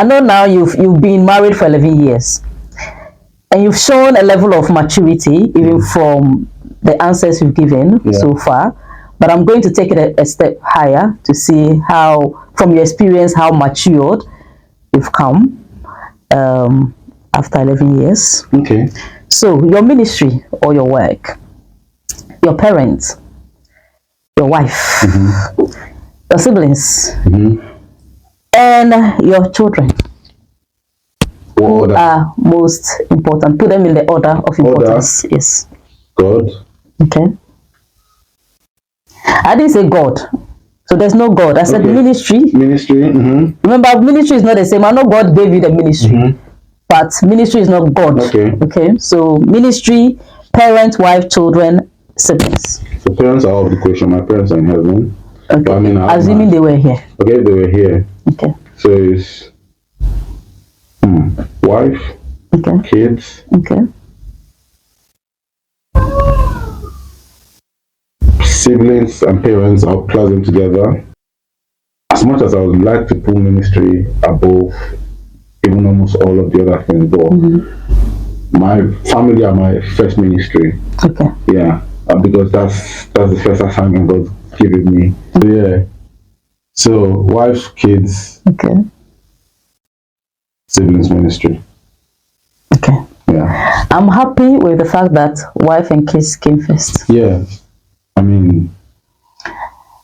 know now you've been married for 11 years, and you've shown a level of maturity even from the answers you've given so far. But I'm going to take it a step higher to see how, from your experience, how matured you've come after 11 years. Okay. So your ministry or your work, your parents, your wife, your siblings, and your children. Who are most important? Put them in the order of importance. Yes. God. Okay. I didn't say God. So there's no God. I said ministry. Ministry. Remember, ministry is not the same. I know God gave you the ministry, but ministry is not God. Okay. Okay. So ministry, parent, wife, children, siblings. So parents are out of the question. My parents are in heaven. Okay. But I mean, assuming they were here. Okay, they were here. Okay. So it's wife, kids, siblings, and parents. I'll class them together. As much as I would like to put ministry above even almost all of the other things, but my family are my first ministry. Okay. Yeah, because that's the first assignment God's given me. So yeah. So wife, kids, siblings, ministry. Okay. Yeah. I'm happy with the fact that wife and kids came first. Yeah. I mean,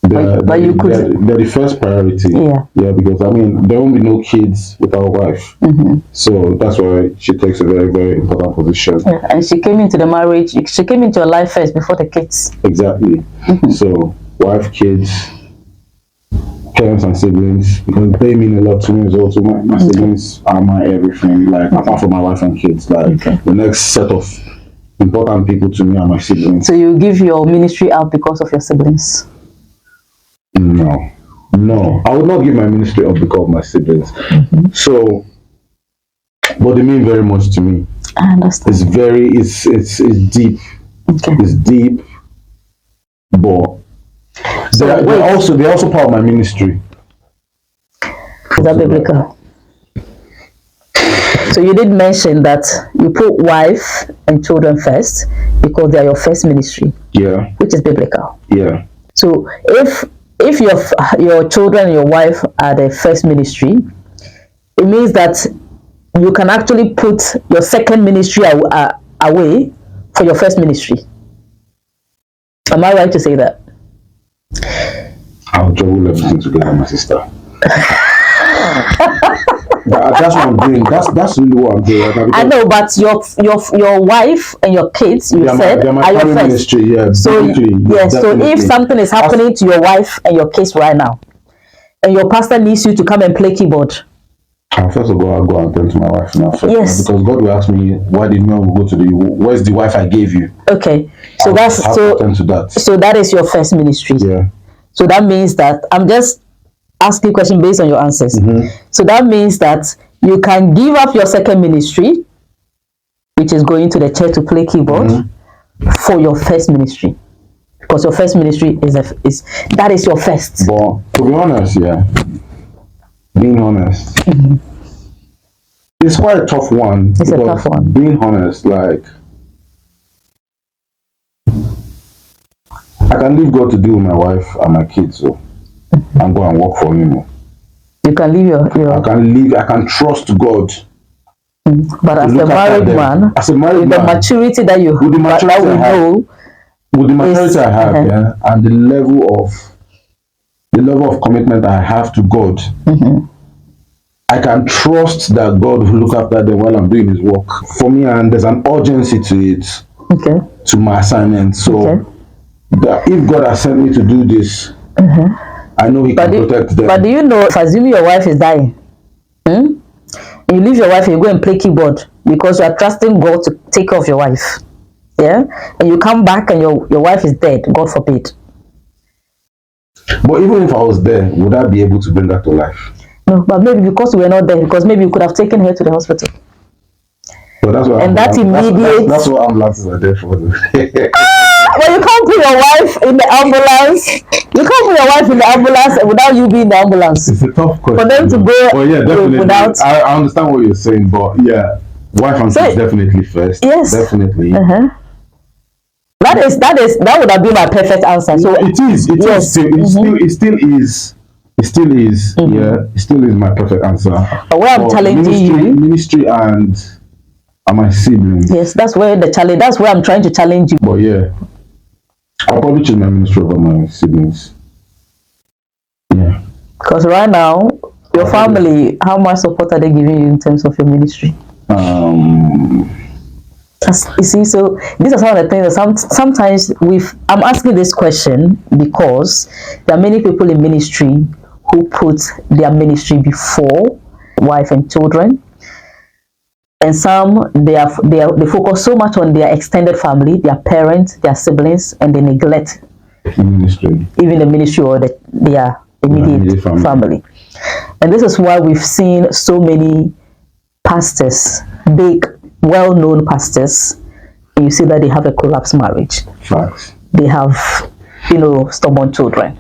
they're the first priority. Yeah. Yeah, because I mean, there won't be no kids without wife. So that's why she takes a very, very important position. Yeah. And she came into the marriage, she came into your life first before the kids. Exactly. So wife, kids, parents and siblings, because they mean a lot to me as well. So my siblings are my everything, like apart from my wife and kids. Like the next set of important people to me are my siblings. So you give your ministry out because of your siblings? No. I would not give my ministry up because of my siblings. So, but they mean very much to me. I understand. It's deep. It's deep, but they're also part of my ministry. Is that biblical? So you did mention that you put wife and children first because they are your first ministry. Yeah. Which is biblical. Yeah. So if your children and your wife are the first ministry, it means that you can actually put your second ministry away for your first ministry. Am I right to say that? I'll juggle everything together, my sister. That's what I'm doing. That's really what I'm doing. I know, but your wife and your kids, you said, are your first ministry. Yeah. So so if something is happening to your wife and your kids right now, and your pastor needs you to come and play keyboard, first of all, I'll go and tell to my wife now first. Yes. Because God will ask me, why did you go to where's the wife I gave you? Okay. So So that is your first ministry. Yeah. So that means that I'm just asking a question based on your answers. So that means that you can give up your second ministry, which is going to the church to play keyboard, for your first ministry. Because your first ministry is your first. But to be honest, being honest, it's quite a tough one. It's a tough one. Being honest, like, I can leave God to deal with my wife and my kids, so and go and work for him. You can leave your I can trust God. But as a married man, with the maturity that you with the maturity I have, and the level of commitment I have to God, I can trust that God will look after them while I'm doing his work for me, and there's an urgency to it, to my assignment. So that if God has sent me to do this, I know he can protect them. But do you know, if assuming your wife is dying, you leave your wife and you go and play keyboard because you are trusting God to take care of your wife, and you come back and your wife is dead, God forbid. But even if I was there, would I be able to bring her to life? No, but maybe because you were not there, because maybe you could have taken her to the hospital. So that's what that's what ambulances are there for. But you can't put your wife in the ambulance You can't put your wife in the ambulance without you being in the ambulance. It's a tough question. For them to go definitely. without... I understand what you're saying, but yeah, wife and kids definitely first. Yes. Definitely. That would have been my perfect answer. So it is. It still is. Yeah, it still is my perfect answer. But where I'm challenging you, ministry and my siblings. Yes, that's where the challenge. That's where I'm trying to challenge you. But yeah, I'll probably choose my ministry over my siblings. Yeah. Because right now, your family, how much support are they giving you in terms of your ministry? You see, so these are some of the things that sometimes I'm asking this question because there are many people in ministry who put their ministry before wife and children, and some they focus so much on their extended family, their parents, their siblings, and they neglect ministry, even the ministry or their immediate family. And this is why we've seen so many pastors, big, well-known pastors, and you see that they have a collapsed marriage. Facts. They have, stubborn children.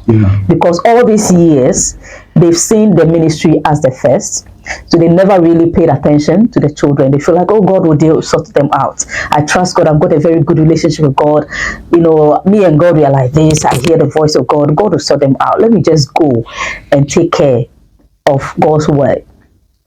Because all these years, they've seen the ministry as the first, so they never really paid attention to the children. They feel like, oh, God will sort them out. I trust God. I've got a very good relationship with God. Me and God, we are like this. I hear the voice of God. God will sort them out. Let me just go and take care of God's work.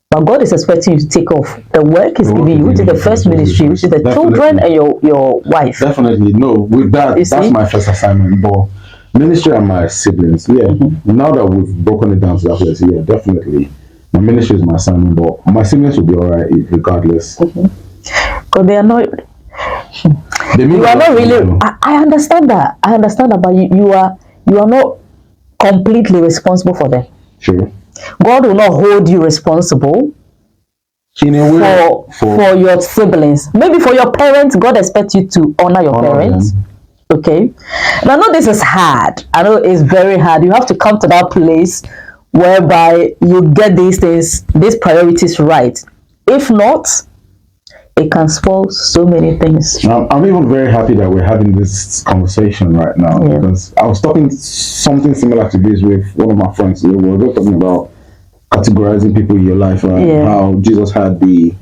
But God is expecting you to take off the work He's giving you, which is the first ministry, which is the children and your wife. Definitely. No, with that's my first assignment. But ministry and my siblings, now that we've broken it down to that place, definitely. My ministry is my assignment, but my siblings will be alright regardless. Because they are not... You are not really... I understand that. But you are not completely responsible for them. True. God will not hold you responsible for your siblings. Maybe for your parents, God expects you to honor your parents. Okay. And I know this is hard. I know it's very hard. You have to come to that place whereby you get these things, these priorities right. If not, it can spoil so many things. I'm even very happy that we're having this conversation right now, because I was talking something similar to this with one of my friends. We were just talking about categorizing people in your life, right? How Jesus had the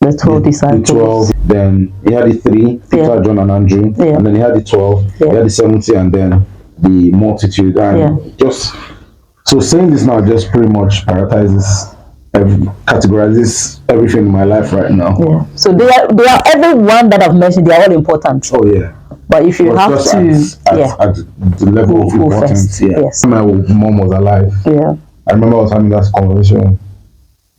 12 disciples. The 12, then he had the 3, Peter, John, and Andrew, and then he had the 12, he had the 70, and then the multitude. And so saying this now just pretty much prioritizes, categorizes everything in my life right now. So they are everyone that I've mentioned, they are all important. Oh yeah. But if you have to at the level of importance, my mom was alive. I remember I was having that conversation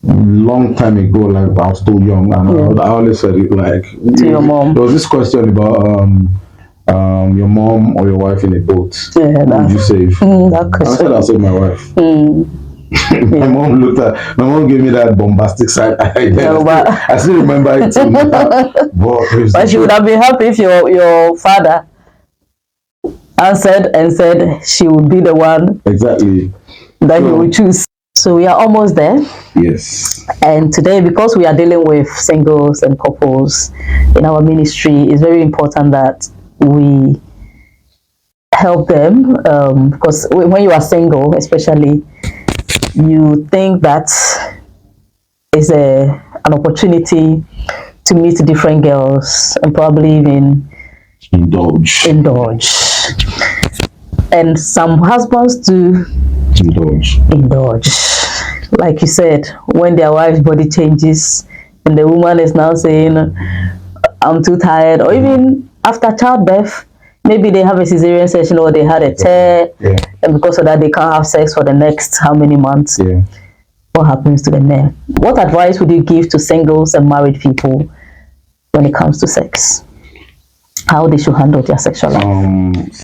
long time ago, like I was still young, and I always said it like to your mom. There was this question about your mom or your wife in a boat. Who would you save? That question. I said I'll save my wife. My mom gave me that bombastic side. I still remember it. But she would have been happy if your father answered and said she would be the one that he would choose. So we are almost there. Yes. And today, because we are dealing with singles and couples in our ministry, it's very important that we help them, because when you are single, especially, you think that is an opportunity to meet different girls and probably even indulge. And some husbands do indulge. Like you said, when their wife's body changes and the woman is now saying, I'm too tired, or even after childbirth, maybe they have a cesarean section or they had a tear, and because of that they can't have sex for the next how many months. What happens to the man? What advice would you give to singles and married people when it comes to sex? How they should handle their sexual life?